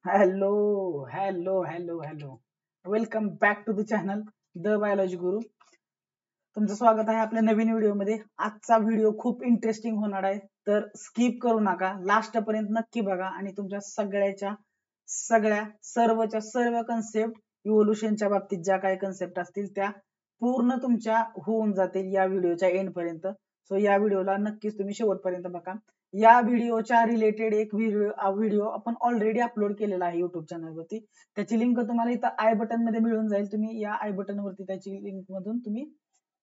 Hello. Welcome back to the channel the biology guru. तुमचं स्वागत आहे आपल्या नवीन व्हिडिओमध्ये. आजचा व्हिडिओ खूप इंटरेस्टिंग होणार आहे, तर स्किप करू नका, लास्ट पर्यंत नक्की बघा आणि तुमच्या सर्वच्या सर्व कन्सेप्ट इव्होल्युशनच्या बाबतीत ज्या काही कन्सेप्ट असतील त्या पूर्ण तुमच्या होऊन जातील या व्हिडिओच्या एंड पर्यंत. सो या व्हिडिओला नक्कीच तुम्ही शेवटपर्यंत बघा. या व्हिडिओच्या रिलेटेड एक व्हिडिओ आपण ऑलरेडी अपलोड केलेला आहे युट्यूब चॅनलवरती. त्याची लिंक तुम्हाला इथं आय बटन मध्ये मिळून जाईल. तुम्ही या आय बटन वरती त्याची लिंक मधून तुम्ही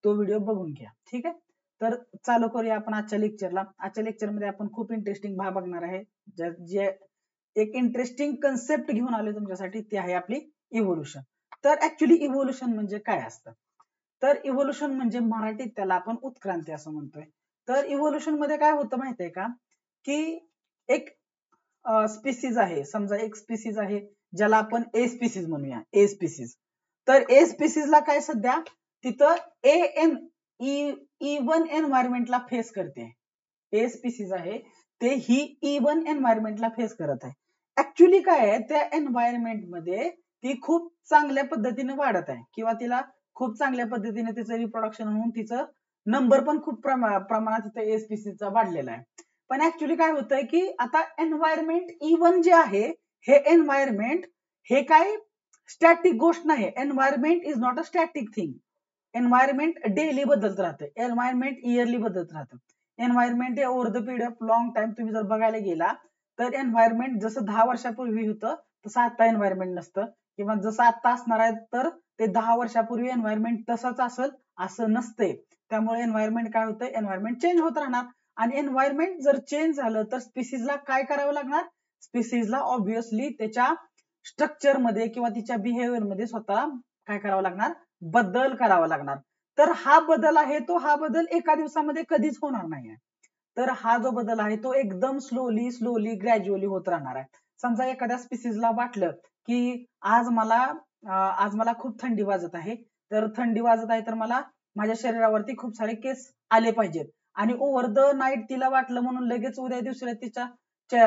तो व्हिडिओ बघून घ्या. ठीक आहे, तर चालू करूया आपण आजच्या लेक्चरला. आजच्या लेक्चरमध्ये आपण खूप इंटरेस्टिंग भाग बघणार आहे. जे एक इंटरेस्टिंग कन्सेप्ट घेऊन आले तुमच्यासाठी, ती आहे आपली इव्होल्युशन. तर ऍक्च्युली इव्होल्युशन म्हणजे काय असतं? तर इव्होल्युशन म्हणजे मराठीत त्याला आपण उत्क्रांती असं म्हणतोय. तर इव्होल्युशन मध्ये काय होतं माहितीये का, की एक स्पीसीज आहे, समजा एक स्पीसीज आहे ज्याला आपण ए स्पीसीज म्हणूया, ए स्पीसीज. तर ए स्पीसीजला काय सध्या तिथं E1 एन्व्हायरमेंटला फेस करते. ए स्पीसीज आहे ते ही E1 एन्व्हायरमेंटला फेस करत आहे. ऍक्च्युली काय आहे, त्या एन्व्हायरमेंट मध्ये ती खूप चांगल्या पद्धतीने वाढत आहे किंवा तिला खूप चांगल्या पद्धतीने तिचं रिप्रोडक्शन होऊन तिचं नंबर पण खूप प्रमाणात तिथं ए स्पीसीजचा वाढलेला आहे. पण ऍक्च्युली काय होतंय की आता एन्व्हायरमेंट E1 जे आहे, हे एन्व्हायरमेंट हे काय स्टॅटिक गोष्ट नाही. Environment is not a static thing. Environment daily बदलत राहतं, एन्व्हायरमेंट इयरली बदलत राहतं. Environment over the period of long time तुम्ही जर बघायला गेला तर एन्व्हायरमेंट जसं 10 वर्षापूर्वी होतं तसं आता एन्व्हायरमेंट नसतं, किंवा जसं आता असणार आहे तर ते 10 वर्षापूर्वी एन्व्हायरमेंट तसंच असेल असं नसते. त्यामुळे एन्व्हायरमेंट काय होतं, एन्व्हायरमेंट चेंज होत राहणार. आणि एन्व्हायरमेंट जर चेंज झालं तर स्पीसीजला काय करावं लागणार? स्पीसीजला ऑब्व्हियसली त्याच्या स्ट्रक्चर मध्ये किंवा तिच्या बिहेवियर मध्ये स्वतःला काय करावं लागणार? बदल करावा लागणार. तर हा बदल आहे तो हा बदल एका दिवसामध्ये कधीच होणार नाही. तर हा जो बदल आहे तो एकदम स्लोली ग्रॅज्युअली होत राहणार आहे. समजा एखाद्या स्पीसीजला वाटलं की आज मला खूप थंडी वाजत आहे, तर थंडी वाजत आहे तर मला माझ्या शरीरावरती खूप सारे केस आले पाहिजेत. आणि ओव्हर द नाईट तिला वाटलं म्हणून लगेच उद्या दुसऱ्या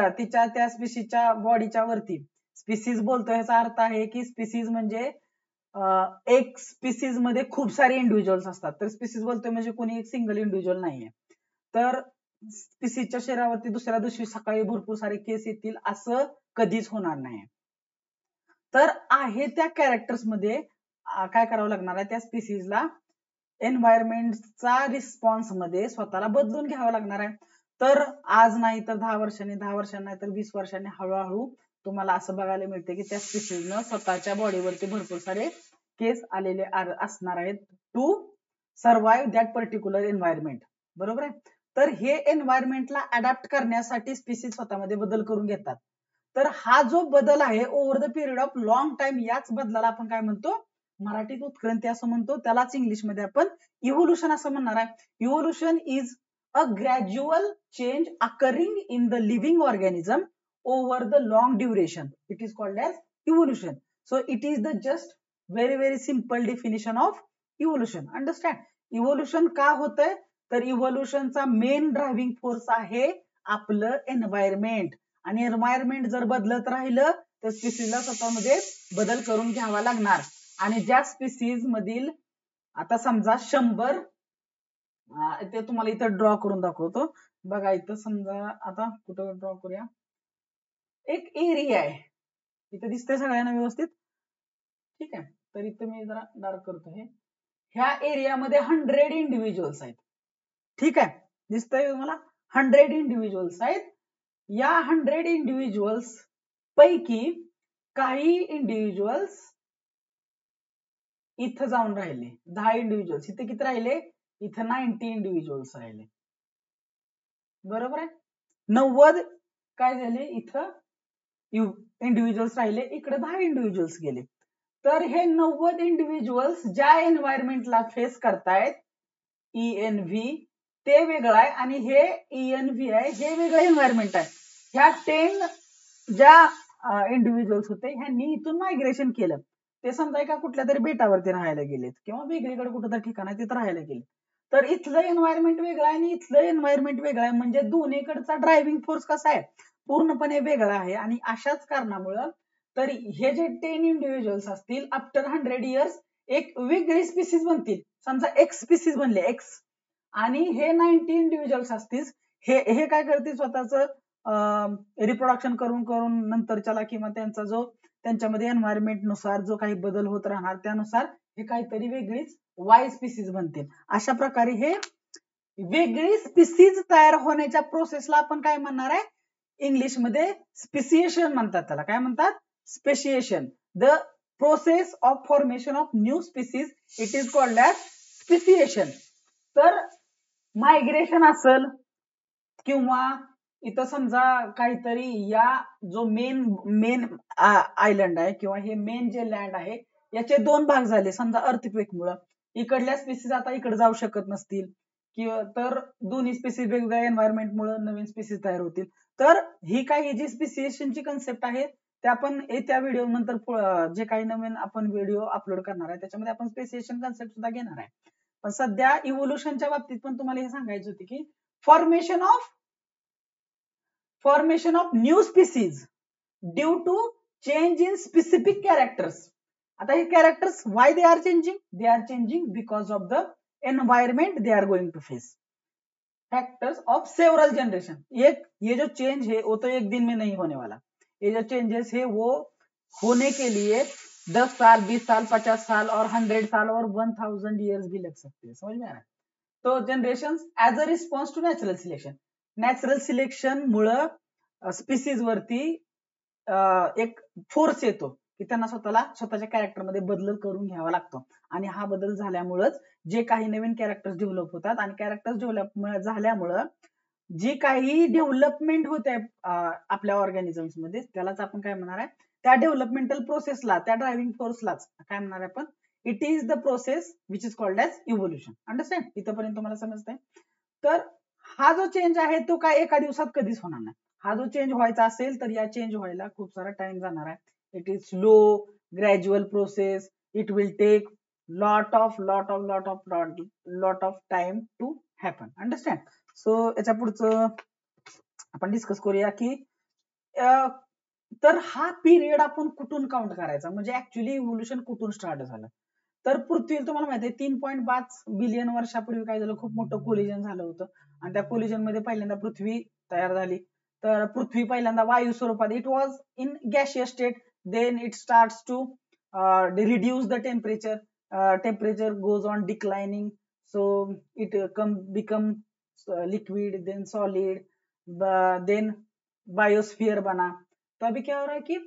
तिच्या त्या स्पीसीजच्या बॉडीच्या वरती, स्पीसीज बोलतो ह्याचा अर्थ आहे की स्पीसीज म्हणजे एक स्पीसीज मध्ये खूप सारे इंडिव्हिज्युअल्स असतात. तर स्पीसीज बोलतोय म्हणजे कोणी एक सिंगल इंडिव्हिज्युअल नाहीये. तर स्पीसीजच्या शरीरावरती दुसऱ्या दिवशी सकाळी भरपूर सारे केस येतील असं कधीच होणार नाही. तर आहे त्या कॅरेक्टर्स मध्ये काय करावं लागणार आहे, त्या स्पीसीजला एन्व्हायरमेंटचा रिस्पॉन्स मध्ये स्वतःला बदलून घ्यावं लागणार आहे. तर आज नाही तर 10 वर्षांनी, 10 वर्षांनी नाही तर 20 वर्षांनी हळूहळू तुम्हाला असं बघायला मिळते की त्या स्पीसीजनं स्वतःच्या बॉडीवरती भरपूर सारे केस आलेले असणार आहेत to survive that particular environment. बरोबर आहे. तर हे एन्व्हायरमेंटला अडॅप्ट करण्यासाठी स्पीसीज स्वतःमध्ये बदल करून घेतात. तर हा जो बदल आहे over the period of long time, याच बदलाला आपण काय म्हणतो? मराठीत उत्क्रांती असं म्हणतो. त्यालाच इंग्लिशमध्ये आपण इव्होल्युशन असं म्हणणार आहे. Evolution is a gradual change occurring in the living organism over the long duration. It is called as evolution. So it is the just very simple definition of evolution. Understand? Evolution का होतंय? तर इव्होल्युशनचा main driving force आहे आपलं environment. आणि environment जर बदलत राहिलं तर स्पीसीजला स्वतःमध्ये बदल करून घ्यावा लागणार. आणि ज्या स्पीसीज मधील आता समजा 100, ते तुम्हाला इथं ड्रॉ करून दाखवतो बघा. इथं समजा आता कुठं ड्रॉ करूया, एक एरिया आहे, इथं दिसतंय सगळ्यांना व्यवस्थित? ठीक आहे, तर इथं मी जरा डार्क करतो. ह्या एरियामध्ये 100 इंडिव्हिज्युअल्स आहेत. ठीक आहे, दिसतंय तुम्हाला? 100 इंडिव्हिज्युअल्स आहेत. या 100 इंडिव्हिज्युअल्स पैकी काही इंडिव्हिज्युअल्स इथं जाऊन राहिले, 10 इंडिव्हिज्युअल्स. इथे किती राहिले? इथं 90 इंडिव्हिज्युअल्स राहिले. बरोबर आहे. 90 काय झाले, इथं इंडिव्हिज्युअल्स राहिले, इकडे 10 इंडिव्हिज्युअल्स गेले. तर हे 90 इंडिव्हिज्युअल्स ज्या एन्व्हायरमेंटला फेस करतायत ENV, ते वेगळं आहे, आणि हे ENV आहे, हे वेगळं एन्व्हायरमेंट आहे. ह्या 10 ज्या इंडिव्हिज्युअल्स होते ह्यांनी इथून मायग्रेशन केलं. ते समजा एका कुठल्या तरी बेटावरती राहायला गेलेत किंवा वेगळीकडे कुठं तरी ठिकाण आहे तिथं राहायला गेले. तर इथलं एन्व्हायरमेंट वेगळं आहे आणि इथलं एन्व्हायरमेंट वेगळं आहे. म्हणजे दोन्हीकडचा ड्रायव्हिंग फोर्स कसा आहे? पूर्णपणे वेगळा आहे आणि अशाच कारणामुळं तर हे जे 10 इंडिव्हिज्युअल्स असतील आफ्टर 100 इयर्स एक वेगळी स्पीसीज बनतील. समजा एक्स स्पीसीज बनले एक्स आणि हे 90 इंडिव्हिज्युअल्स असतील हे हे काय करतील स्वतःच रिप्रोडक्शन करून करून नंतरच्याला किंवा त्यांचा जो त्यांच्यामध्ये एन्व्हायरमेंट नुसार जो काही बदल होत राहणार त्यानुसार हे काहीतरी वेगळीच वाय स्पीसीज बनतील. अशा प्रकारे हे वेगळी स्पीसीज तयार होण्याच्या प्रोसेसला आपण काय म्हणणार आहे इंग्लिशमध्ये स्पेसिएशन म्हणतात. त्याला काय म्हणतात speciation. The process of formation of new species it is called as speciation. तर मायग्रेशन असेल किंवा इथं समजा काहीतरी या जो मेन आयलंड आहे किंवा हे मेन जे लँड आहे याचे दोन भाग झाले समजा अर्थक्वेकमुळे इकडल्या स्पीसीज आता इकडे जाऊ शकत नसतील किंवा तर दोन्ही स्पीसीज वेगवेगळ्या एन्व्हायरमेंटमुळे नवीन स्पीसीज तयार होतील. तर ही काही जी स्पेसिएशनची कन्सेप्ट आहे ते आपण येत्या व्हिडिओ नंतर जे काही नवीन आपण व्हिडिओ अपलोड करणार आहे त्याच्यामध्ये आपण स्पेसिएशन कन्सेप्ट सुद्धा घेणार आहे. पण सध्या इव्होल्युशनच्या बाबतीत पण तुम्हाला हे सांगायचं होते की formation of new species due to change in specific characters. आता हे characters why they are changing because of the environment they are going to face. Factors of several generation. ये जो चेंज है वो तो एक दिन में नहीं होने वाला. ये जो चेंजेस है वो होने के लिए 10 साल 20 साल 50 साल और 100 साल और 1000 ईयर्स भी लग सकते हैं. समझ में आ रहा है. तो generation as a response to natural selection. Natural selection मुळे स्पीसीज वरती एक फोर्स येतो की त्यांना स्वतःच्या कॅरेक्टरमध्ये बदल करून घ्यावा लागतो आणि हा बदल झाल्यामुळेच जे काही नवीन कॅरेक्टर्स डेव्हलप होतात आणि कॅरेक्टर्स डेव्हलप झाल्यामुळं जी काही डेव्हलपमेंट होते आपल्या ऑर्गॅनिझम्स मध्ये त्यालाच आपण काय म्हणणार आहे त्या डेव्हलपमेंटल प्रोसेसला त्या ड्रायव्हिंग फोर्सलाच काय म्हणणार आहे आपण it is the process which is called as evolution. Understand. इथपर्यंत तुम्हाला समजतंय. तर हा जो चेंज आहे तो काय एका दिवसात कधीच होणार नाही. हा जो चेंज व्हायचा असेल तर या चेंज व्हायला खूप सारा टाइम जाणार आहे. It is slow gradual process. It will take lot of time to happen. Understand. So याच्या पुढचं आपण डिस्कस करूया की तर हा पिरियड आपण कुठून काउंट करायचा म्हणजे ऍक्च्युली इव्होल्युशन कुठून स्टार्ट झालं. तर पृथ्वी तुम्हाला माहिती आहे 3.5 बिलियन वर्षापूर्वी काय झालं खूप मोठं कोलिजन झालं होतं आणि त्या कोलिजन मध्ये पहिल्यांदा पृथ्वी तयार झाली. तर पृथ्वी पहिल्यांदा वायू स्वरूपात it was in gaseous state. Then it starts to reduce the temperature. Temperature goes on declining, so it become liquid, then solid, then biosphere बना. तो अभी क्या हो रहा है कि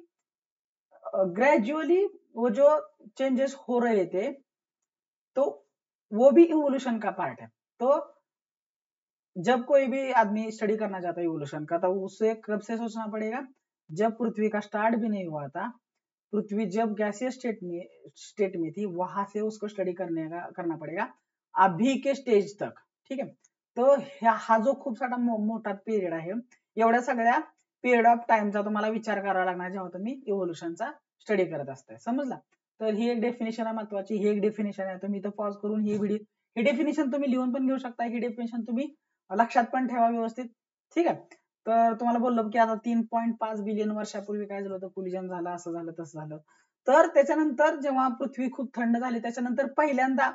ग्रेजुअली वो जो चेंजेस हो रहे थे तो वो भी इवोल्यूशन का पार्ट है. तो जब कोई भी आदमी स्टडी करना चाहता है इवोल्यूशन का तो उसे कब से सोचना पड़ेगा जब पृथ्वी का स्टार्ट भी नहीं हुआ था. पृथ्वी जब गैसीय स्टेट में थी वहां से उसको स्टडी करना पड़ेगा अभी के स्टेज तक. ठीक आहे. तो हा जो खूप सारा मोठा पिरियड आहे एवढ्या सगळ्या पिरियड ऑफ टाइमचा तुम्हाला विचार करावा लागणार जेव्हा तुम्ही इव्होल्युशनचा स्टडी करत असताय. समजला. तर ही एक डेफिनेशन आहे महत्वाची. ही एक डेफिनेशन आहे. तुम्ही इथं पॉज करून ही डेफिनेशन तुम्ही लिहून पण घेऊ शकता. ही डेफिनेशन तुम्ही लक्षात पण ठेवा व्यवस्थित. ठीक आहे. तर तुम्हाला बोललो की आता 3.5 बिलियन वर्षापूर्वी काय झालं होतं कोलिजन झालं असं झालं तसं झालं. तर त्याच्यानंतर जेव्हा पृथ्वी खूप थंड झाली त्याच्यानंतर पहिल्यांदा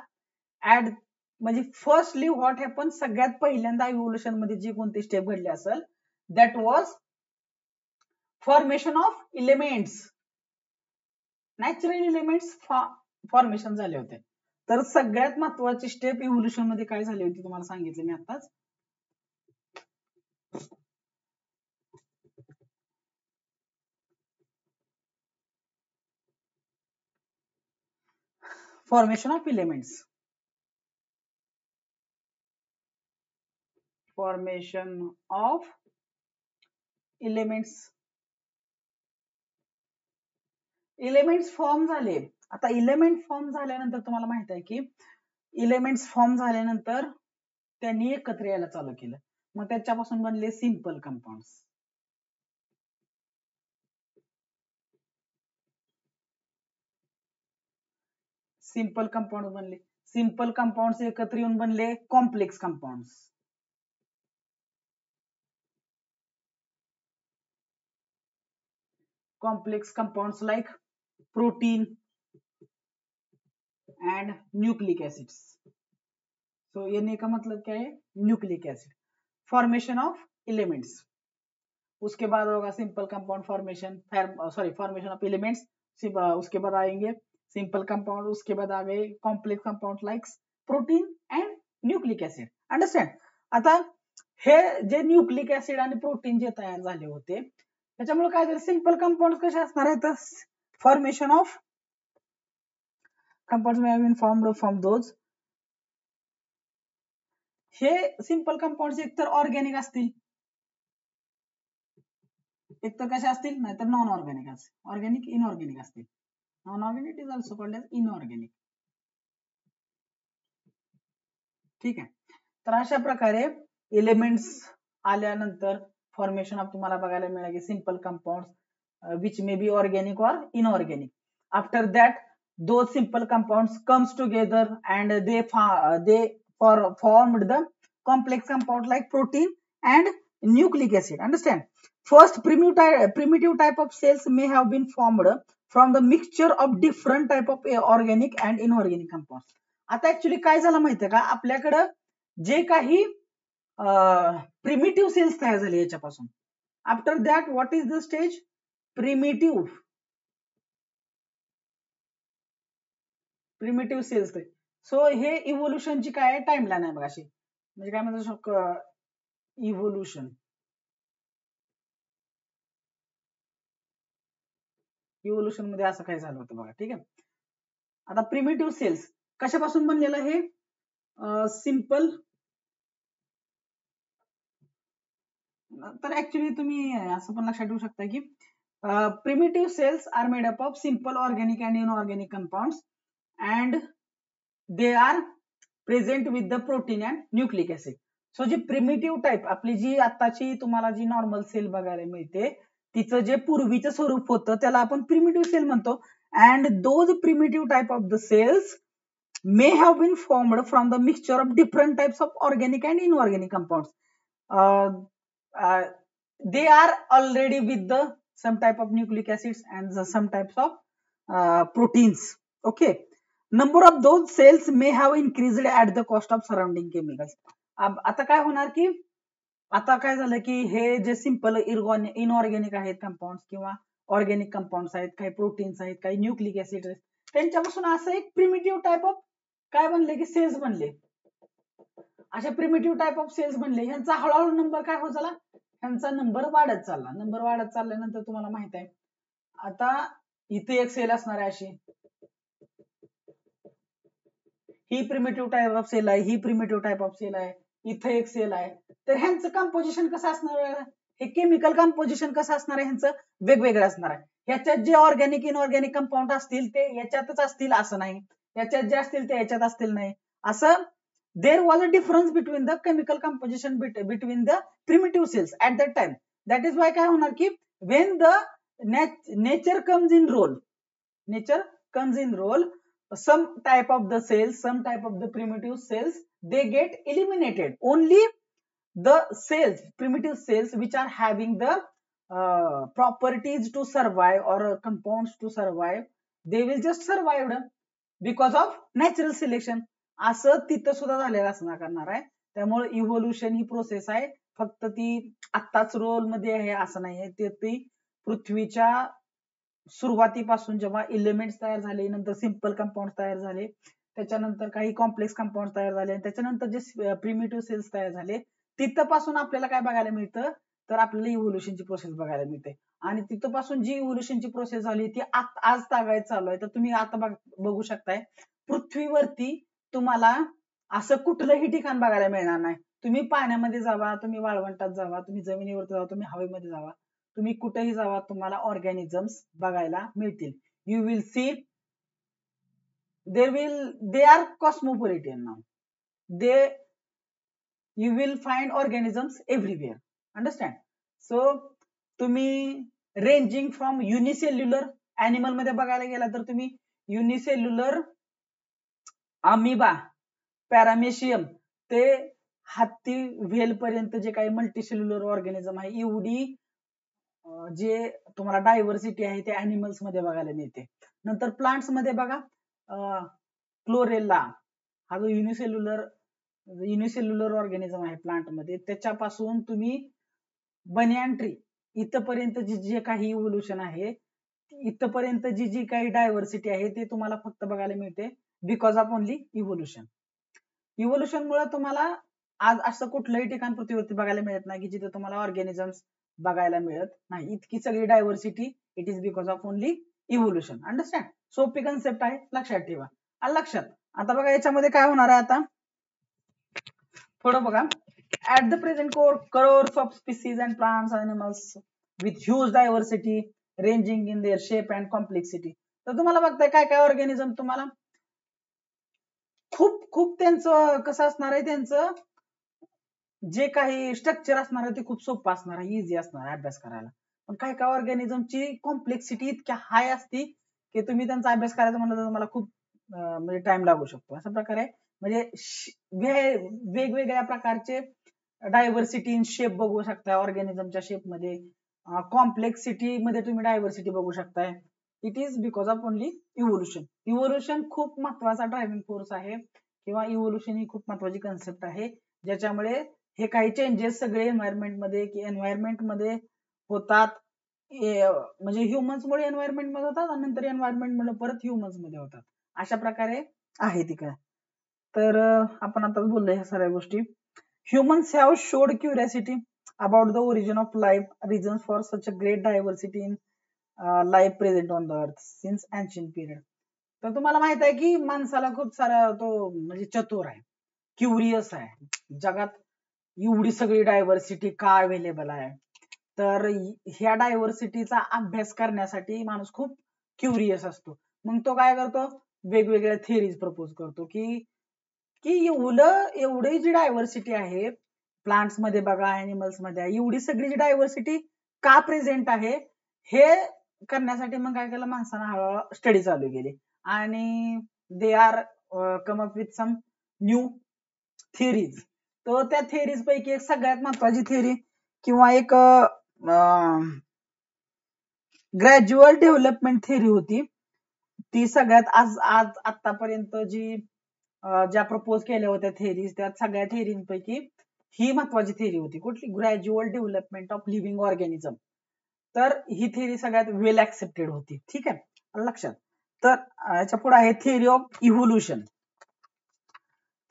म्हणजे फर्स्टली व्हॉट हॅपन सगळ्यात पहिल्यांदा इव्होल्युशन मध्ये जी कोणती स्टेप घडली असेल that was formation of elements. Natural elements formation झाले होते. तर सगळ्यात महत्वाची स्टेप इव्होल्युशन मध्ये काय झाली होती तुम्हाला सांगितलं मी आताच. Formation of elements. Formation of elements. Elements form झाले. आता इलेमेंट फॉर्म झाल्यानंतर तुम्हाला माहित आहे की इलेमेंट्स फॉर्म झाल्यानंतर त्यांनी एकत्र यायला चालू केलं. मग त्याच्यापासून बनले सिंपल कंपाऊंड्स. सिंपल कंपाऊंड बनले. सिंपल कंपाऊंड्स एकत्र येऊन बनले complex compounds. complex compounds like protein and nucleic acids. So Na का मतलब क्या है? Nucleic acid. Formation of elements. उसके बाद होगा simple compound formation, formation of elements. उसके बाद आएंगे सिंपल कंपाउंड, उसके बाद आ गए complex compound like protein end nucleic acid. Understand. आता हे जे न्यूक्लिक ऍसिड आणि प्रोटीन जे तयार झाले होते त्याच्यामुळे काय झालं, सिंपल कंपाउंड कसे असणार आहेत, formation of compounds may have been formed from those. हे सिंपल कंपाउंड्स एकतर ऑर्गॅनिक असतील, एकतर कसे असतील, नाहीतर नॉन ऑर्गॅनिक असतील. ऑर्गॅनिक इनऑर्गॅनिक असतील. Non organic is also called as inorganic. ठीक आहे. तर अशा प्रकारे एलिमेंट्स आल्यानंतर फॉर्मेशन ऑफ तुम्हाला बघायला मिळेल की simple compounds which may be organic और inorganic. After that those simple compounds comes together and they formed the complex compound like protein and nucleic acid. Understand? First primitive type of cells may have been formed from the mixture of different type of organic and inorganic compounds. आता actually काय झालं माहितीये का, आपल्याकडं जे काही primitive cells तयार झाले याच्यापासून, after that what is the stage, primitive cells. So हे इव्होल्युशनची काय टाइमलाईन आहे बघा अशी, म्हणजे काय म्हणतात इव्होल्युशन. इव्होल्युशन मध्ये असं काय झालं होतं बघा. ठीक आहे. आता प्रिमिटिव्ह सेल्स कशापासून बनलेलं आहे, सिंपल. तर ऍक्च्युली तुम्ही असं पण लक्षात ठेवू शकता की primitive cells are made up of simple organic and inorganic compounds and they are present with the protein and nucleic acid. So जी प्रिमिटिव्ह टाइप आपली जी आताची तुम्हाला जी नॉर्मल सेल बघायला मिळते तिचं जे पूर्वीचं स्वरूप होतं त्याला आपण प्रिमिटिव्ह सेल म्हणतो. And those primitive type of the cells may have been formed from the mixture of different types of organic and inorganic compounds. They are already with the some type of nucleic acids and some types of proteins. Okay. Number of those cells may have increased at the cost of surrounding chemicals. आता काय होणार की आता काय झालं की हे जे सिंपल इनऑर्गॅनिक आहेत कंपाऊंड्स किंवा ऑर्गॅनिक कंपाऊंड्स आहेत, काही प्रोटीन्स आहेत, काही न्यूक्लिक ऍसिड आहेत, त्यांच्यापासून असं एक प्रिमिटिव्ह टाइप ऑफ काय बनले की सेल्स बनले. अशा प्रिमिटिव्ह टाइप ऑफ सेल्स बनले. ह्यांचा हळूहळू नंबर काय होत झाला, ह्यांचा नंबर वाढत चालला. नंबर वाढत चालल्यानंतर तुम्हाला माहित आहे आता इथे एक सेल असणार आहे अशी, ही प्रिमिटिव्ह टाइप ऑफ सेल आहे, ही प्रिमिटिव्ह टाइप ऑफ सेल आहे, इथे एक सेल आहे. तर ह्यांचं कंपोजिशन कसं असणार आहे, हे केमिकल कंपोजिशन कसं असणार आहे, ह्यांचं वेगवेगळं असणार आहे. ह्याच्यात जे ऑर्गॅनिक इनऑर्गॅनिक कंपाऊंड असतील ते याच्यातच असतील असं नाही, याच्यात जे असतील ते याच्यात असतील नाही असं. There was a difference between the chemical composition between the primitive cells at that time. That is why काय होणार की when the nature comes in role, some type of the cells, some type of the primitive cells, they get eliminated. Only the cells, primitive cells which are having the properties to survive or compounds to survive, they will just survive because of natural selection. असं तिथं सुद्धा झालेलं असणार करणार आहे. त्यामुळे evolution ही process आहे, फक्त ती आत्ताच रोल मध्ये आहे असं नाहीये. ती पृथ्वीच्या सुरुवातीपासून जेव्हा एलिमेंट्स तयार झाले, नंतर सिंपल कंपाऊंड तयार झाले, त्याच्यानंतर काही कॉम्प्लेक्स कंपाऊंड तयार झाले, त्याच्यानंतर जे प्रिमिटिव्ह सेल्स तयार झाले तिथपासून आपल्याला काय बघायला मिळतं, तर आपल्याला इव्होल्युशनची प्रोसेस बघायला मिळते. आणि तिथपासून जी इव्होल्युशनची प्रोसेस झाली ती आज तागायत चालू आहे. तर तुम्ही आता बघू शकताय पृथ्वीवरती तुम्हाला असं कुठलंही ठिकाण बघायला मिळणार नाही. तुम्ही पाण्यामध्ये जावा, तुम्ही वाळवंटात जावा, तुम्ही जमिनीवरती जावा, तुम्ही हवेमध्ये जावा, तुम्ही कुठेही जावा तुम्हाला ऑर्गॅनिझम्स बघायला मिळतील. You will see they are cosmopolitan now. You will find organisms everywhere. Understand? So तुम्ही रेंजिंग फ्रॉम युनिसेल्युलर एनिमल मध्ये बघायला गेला तर तुम्ही युनिसेल्युलर अमिबा, पॅरामेशियम ते हत्ती व्हेल पर्यंत जे काही मल्टीसेल्युलर ऑर्गॅनिझम आहे एवढी जे तुम्हाला डायव्हर्सिटी आहे ते अॅनिमल्स मध्ये बघायला मिळते. नंतर प्लांट्स मध्ये बघा क्लोरेला हा जो युनिसेल्युलर ऑर्गॅनिझम आहे प्लांट मध्ये, त्याच्यापासून तुम्ही बनियान ट्री इथपर्यंत जे काही इव्होल्युशन आहे, इथपर्यंत जी काही डायव्हर्सिटी आहे ते तुम्हाला फक्त बघायला मिळते because of only evolution. Evolution मुळे तुम्हाला आज असं कुठलंही ठिकाण पृथ्वीवरती बघायला मिळत नाही की जिथे तुम्हाला ऑर्गॅनिझम्स बघायला मिळत नाही. इतकी सगळी diversity it is because of only evolution. Understand? सोपी कन्सेप्ट आहे, लक्षात ठेवा. आणि लक्षात आता बघा याच्यामध्ये काय होणार आहे, आता थोडं बघा. At the present crores of species and plants animals with huge diversity ranging in their shape and complexity. तर तुम्हाला बघताय काय काय ऑर्गॅनिझम तुम्हाला खूप खूप त्यांचं कसं असणार आहे, त्यांचं जे काही स्ट्रक्चर असणार आहे ते खूप सोपं असणार आहे, इझी असणार आहे अभ्यास करायला. पण काय काय ऑर्गॅनिझमची कॉम्प्लेक्सिटी इतक्या हाय असती की तुम्ही त्यांचा अभ्यास करायचा म्हणलं तर तुम्हाला खूप म्हणजे टाइम लागू शकतो. अशा प्रकारे म्हणजे वेगवेगळ्या प्रकारचे डायव्हर्सिटी इन शेप बघू शकता ऑर्गॅनिझमच्या शेप मध्ये, कॉम्प्लेक्सिटी मध्ये तुम्ही डायव्हर्सिटी बघू शकताय. It is because of only evolution. Evolution खूप महत्वाचा ड्रायव्हिंग फोर्स आहे किंवा इव्होल्युशन ही खूप महत्वाची कन्सेप्ट आहे, ज्याच्यामुळे हे काही चेंजेस सगळे एन्व्हायरमेंट मध्ये होतात. म्हणजे ह्युमन्स मुळे एन्व्हायरमेंट मध्ये होतात आणि नंतर एन्व्हायरमेंट मुळे परत ह्युमन्स मध्ये होतात. अशा प्रकारे आहे ती काय. तर आपण आता बोललो ह्या सगळ्या गोष्टी. Humans have showed curiosity about the origin of life, reasons for such a great diversity in life present on the earth since ancient period. तर तुम्हाला माहित आहे की माणसाला खूप सारा तो म्हणजे चतुर आहे, क्युरियस आहे. जगात एवढी सगळी डायव्हर्सिटी का अवेलेबल आहे, तर ह्या डायव्हर्सिटीचा अभ्यास करण्यासाठी माणूस खूप क्युरियस असतो. मग तो काय करतो, वेगवेगळ्या थिअरीज प्रपोज करतो की की एवढी जी डायव्हर्सिटी आहे प्लांट्स मध्ये बघा, एनिमल्स मध्ये, एवढी सगळी जी डायव्हर्सिटी का प्रेझेंट आहे हे करण्यासाठी मग काय केलं माणसानं हळूहळू स्टडी चालू केली आणि they are come up with some new theories. तर त्या थिअरीज पैकी एक सगळ्यात महत्वाची थिअरी किंवा एक ग्रॅज्युअल डेव्हलपमेंट थिअरी होती. ती सगळ्यात आज आतापर्यंत जी ज्या प्रपोज केल्या होत्या थिअरीज, त्या सगळ्या थिअरींपैकी ही महत्वाची थिअरी होती. कुठली? Gradual development of living organism. तर ही थिअरी सगळ्यात वेल ऍक्सेप्टेड होती. ठीक आहे, लक्षात. तर याच्या पुढे आहे theory of evolution.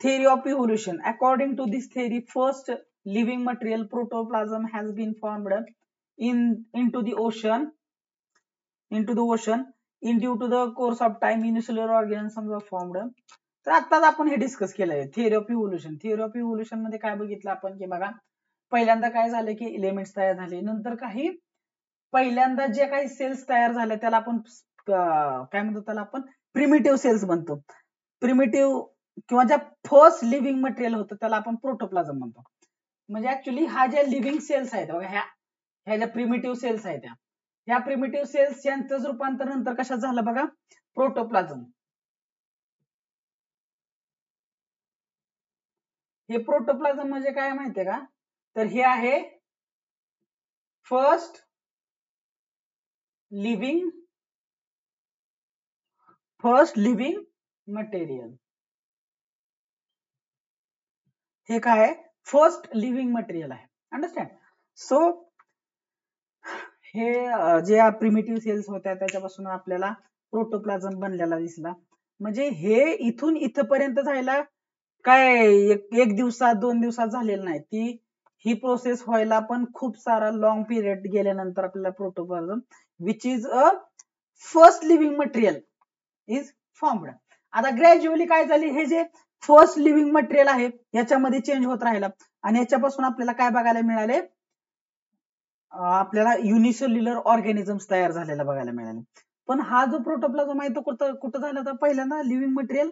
Theory of evolution. According to this theory, first living material protoplasm has been formed into the ocean in due to the course of time unicellular organisms were formed. तर आत्ताच आपण हे discuss केलंय theory of evolution. Theory of evolution मध्ये काय बघितलं आपण की बघा, पहिल्यांदा काय झालं की एलिमेंट्स तयार झाले, नंतर काही पहिल्यांदा जे काही सेल्स तयार झाले त्याला आपण काय म्हणतो, त्याला आपण प्रिमिटिव्ह सेल्स म्हणतो. प्रिमिटिव्ह किंवा ज्या फर्स्ट लिव्हिंग मटेरियल होतं त्याला आपण प्रोटोप्लाझम म्हणतो. म्हणजे ऍक्च्युली हा ज्या लिव्हिंग सेल्स आहेत बघा, ह्या ज्या प्रिमिटिव्ह सेल्स आहेत ह्या प्रिमिटिव्ह सेल्स यांचं रूपांतर नंतर कशात झालं बघा, प्रोटोप्लाझम. हे प्रोटोप्लाझम म्हणजे काय माहितीये का, तर हे आहे फर्स्ट लिव्हिंग मटेरियल. हे काय आहे, फर्स्ट लिव्हिंग मटेरियल आहे. अंडरस्टँड? सो हे जे प्रिमिटिव्ह सेल्स होत्या त्याच्यापासून आपल्याला प्रोटोप्लाझम बनलेला दिसला. म्हणजे हे इथून इथपर्यंत जायला काय एक दिवसात 2 दिवसात झालेलं नाही. ही प्रोसेस व्हायला पण खूप सारा लॉंग पिरियड गेल्यानंतर आपल्याला protoplasm which is a first living material is formed. आता ग्रॅज्युअली काय झाली, हे जे फर्स्ट लिव्हिंग मटेरियल आहे याच्यामध्ये चेंज होत राहिला आणि याच्यापासून आपल्याला काय बघायला मिळाले, आपल्याला युनिसेल्युलर ऑर्गॅनिझम्स तयार झालेला बघायला मिळाले. पण हा जो प्रोटोप्लाझम आहे तो कुठं झाला, तर पहिल्यांदा लिव्हिंग मटेरियल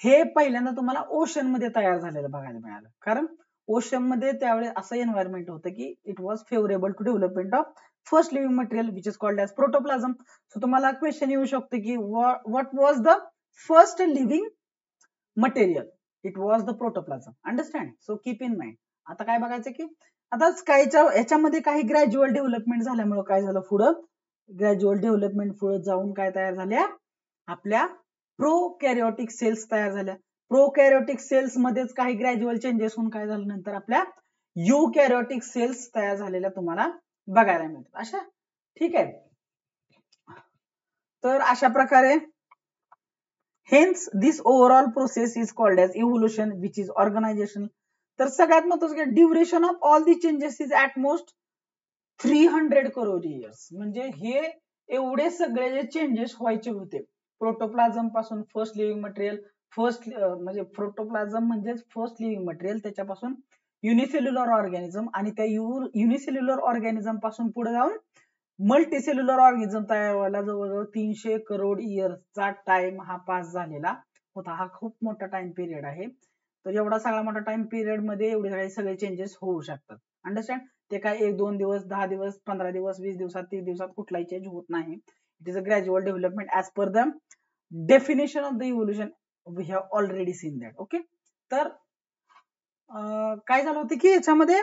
हे पहिल्यांदा तुम्हाला ओशन मध्ये तयार झालेलं बघायला मिळालं. कारण ओशन मध्ये त्यावेळेस असं एन्व्हायरमेंट होतं की it was favourable to development of first living material which is called as protoplasm. So तुम्हाला क्वेश्चन येऊ शकतो की what was the first living material? It was the protoplasm. Understand? So keep in mind. आता काय बघायचं की आता कायच्या याच्यामध्ये काही ग्रॅज्युअल डेव्हलपमेंट झाल्यामुळे काय झालं पुढं, ग्रॅज्युअल डेव्हलपमेंट पुढे जाऊन काय तयार झाल्या, आपल्या प्रोकॅरियोटिक सेल्स तयार झाल्या. प्रोकॅरियोटिक सेल्स मध्येच काही ग्रॅज्युअल चेंजेस होऊन काय झालं, नंतर आपल्या युकॅरियोटिक सेल्स तयार झालेल्या तुम्हाला बघायला मिळतात. अशा ठीक आहे. तर अशा प्रकारे hence this overall process is called as evolution which is organization. तर सगळ्यात महत्वाचं duration of all the changes is at most 300 crore years. म्हणजे हे एवढे सगळे जे चेंजेस व्हायचे होते प्रोटोप्लाझम पासून फर्स्ट लिव्हिंग मटेरियल, फर्स्ट म्हणजे प्रोटोप्लाझम म्हणजे फर्स्ट लिव्हिंग मटेरियल, त्याच्यापासून युनिसेल्युलर ऑर्गॅनिझम, आणि त्या युनिसेल्युलर ऑर्गॅनिझम पासून पुढे जाऊन मल्टीसेल्युलर ऑर्गॅनिझम तयार व्हायला जवळजवळ 300 करोड इयर्सचा टाइम हा पास झालेला होता. हा खूप मोठा टाइम पिरियड आहे. तर एवढा सगळा मोठा टाइम पिरियड मध्ये एवढे सगळे चेंजेस होऊ शकतात. अंडरस्टँड? ते काय 1-2 दिवस, 10 दिवस, 15 दिवस, 20 दिवसात, 30 दिवसात कुठलाही चेंज होत नाही. It is a gradual development as per the definition of the evolution we have already seen that. Okay. तर काय झालं होतं की याच्यामध्ये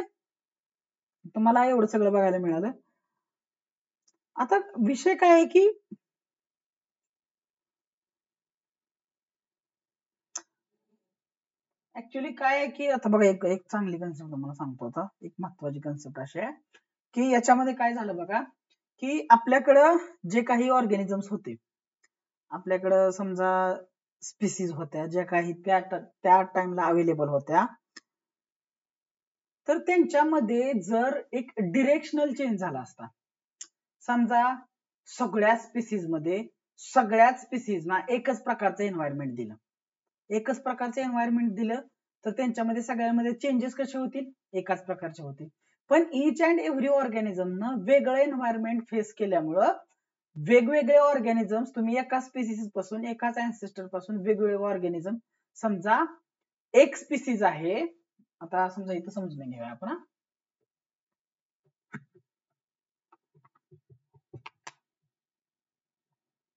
तुम्हाला एवढं सगळं बघायला मिळालं. आता विषय काय आहे की ऍक्च्युली काय आहे की आता बघा, एक एक चांगली कन्सेप्ट तुम्हाला सांगतो. आता एक महत्वाची कन्सेप्ट अशी आहे की याच्यामध्ये काय झालं बघा, की आपल्याकडं जे काही ऑर्गॅनिझम्स होते, आपल्याकडं समजा स्पीसीज होत्या ज्या काही त्या टाइमला अवेलेबल होत्या, तर त्यांच्यामध्ये जर एक डिरेक्शनल चेंज झाला असता, समजा सगळ्याच स्पीसीजना एकच प्रकारचं एन्व्हायरमेंट दिलं, एकच प्रकारचं एन्व्हायरमेंट दिलं, तर त्यांच्यामध्ये सगळ्यामध्ये चेंजेस कसे होतील, एकाच प्रकारचे होतील. पण इच अँड एव्हरी ऑर्गॅनिझमनं वेगळं एन्व्हायरमेंट फेस केल्यामुळं वेगवेगळे ऑर्गॅनिझम्स, तुम्ही एका स्पीसीज पासून, एकाच अँसेस्टर पासून वेगवेगळे ऑर्गॅनिझम, समजा एक स्पीसीज आहे, आता समजा इथं समजून घेऊया आपण.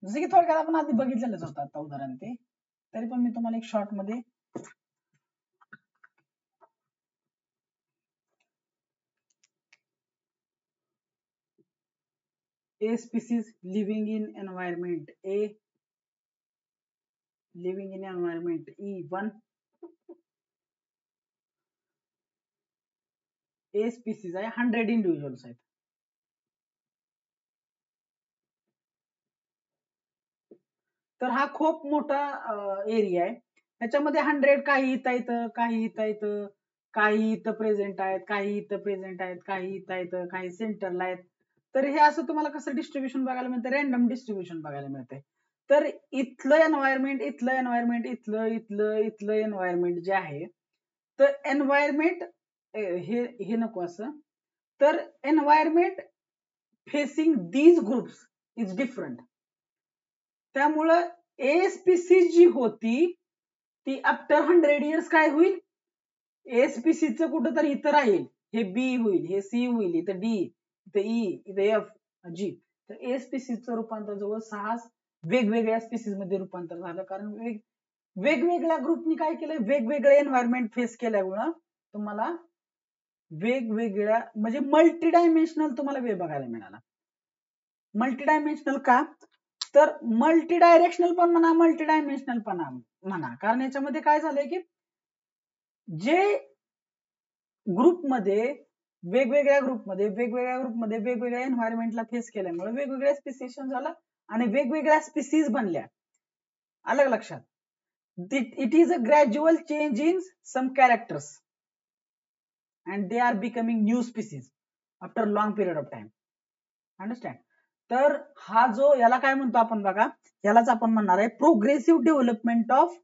जसं की थोडक्यात आपण आधी बघितलेलंच होतं आता उदाहरण ते, तरी पण मी तुम्हाला एक शॉर्ट मध्ये A species living in environment A, living in environment E1, A species आहे 100 इंडिव्हिज्युअल्स आहेत. तर हा खूप मोठा एरिया आहे. त्याच्यामध्ये 100 काही इथं येतं, काही इथं येतं, काही इथं प्रेझेंट आहेत, काही इथं प्रेझेंट आहेत, काही इथं येतं, काही सेंटरला आहेत. तर हे असं तुम्हाला कसं डिस्ट्रीब्युशन बघायला मिळतं, रॅन्डम डिस्ट्रीब्युशन बघायला मिळते. तर इथलं एन्व्हायरमेंट, इथलं एन्व्हायरमेंट, इथलं इथलं इथलं एन्व्हायरमेंट जे आहे, तर एन्व्हायरमेंट हे हे नको असं, तर environment facing these groups is different. त्यामुळं ए स्पीसीज जी होती ती आफ्टर 100 इयर्स काय होईल, ए स्पीसीजचं कुठं तर इथं राहील, हे बी होईल, हे सी होईल, इथं डी, इथं ई, इथं एफ, जी. तर ए स्पीसीजचं रूपांतर जवळ 6 वेगवेगळ्या स्पीसीज मध्ये रूपांतर झालं, कारण वेगवेगळ्या ग्रुपनी काय केलं, वेगवेगळे एन्व्हायरमेंट फेस केल्यामुळं तुम्हाला वेगवेगळ्या म्हणजे मल्टी डायमेन्शनल तुम्हाला वे बघायला मिळाला. मल्टी डायमेन्शनल का, तर मल्टी डायरेक्शनल पण म्हणा, मल्टी डायमेन्शनल पण म्हणा, कारण याच्यामध्ये काय झालंय की जे ग्रुपमध्ये वेगवेगळ्या वेगवेगळ्या एन्व्हायरमेंटला फेस केल्यामुळे वेगवेगळ्या स्पीसीज झाला आणि वेगवेगळ्या स्पीसीज बनल्या. अलग लक्षात, it is a gradual change in some characters and they are becoming new species after long period of time. Understand? तर हा जो याला काय म्हणतो आपण बघा, यालाच आपण म्हणणार आहे प्रोग्रेसिव्ह डेव्हलपमेंट ऑफ,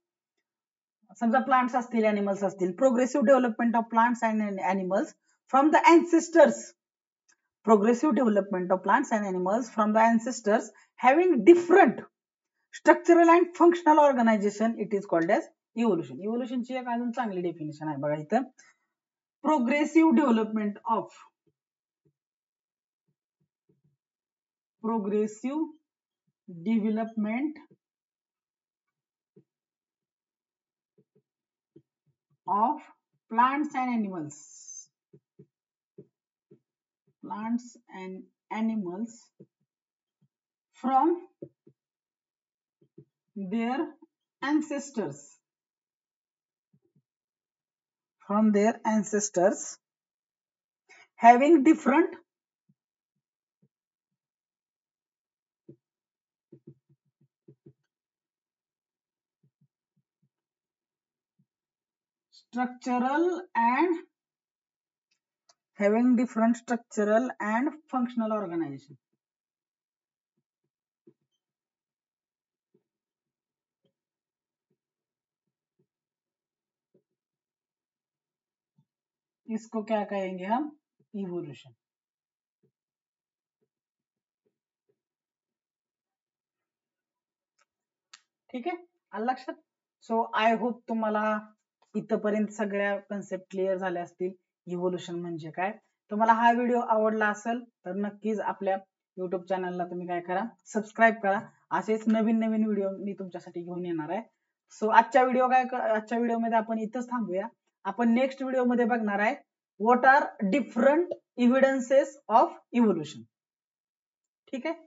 समजा प्लांट्स असतील, अॅनिमल्स असतील, progressive development of plants and animals from the ancestors, progressive development of plants and animals from the ancestors having different structural and functional organization, it is called as evolution. evolution ची एक अजून चांगली definition आहे बघा इथं, progressive development of, progressive development of plants and animals plants and animals from their ancestors having different structural and functional organization. इसको क्या कहेंगे हम? इवोल्यूशन. ठीक आहे, आलं लक्षात? सो आय होप तुम्हाला इथपर्यंत सगळ्या कन्सेप्ट क्लिअर झाल्या असतील. इव्होल्यूशन म्हणजे काय. तुम्हाला हा व्हिडिओ आवडला असेल तर नक्कीच आपल्या युट्यूब चॅनलला तुम्ही काय करा, सबस्क्राईब करा. असेच नवीन नवीन व्हिडिओ मी तुमच्यासाठी घेऊन येणार आहे. सो आजच्या व्हिडिओमध्ये आपण इथंच थांबूया. आपण नेक्स्ट व्हिडिओमध्ये बघणार आहे what are different evidences of evolution. ठीक आहे.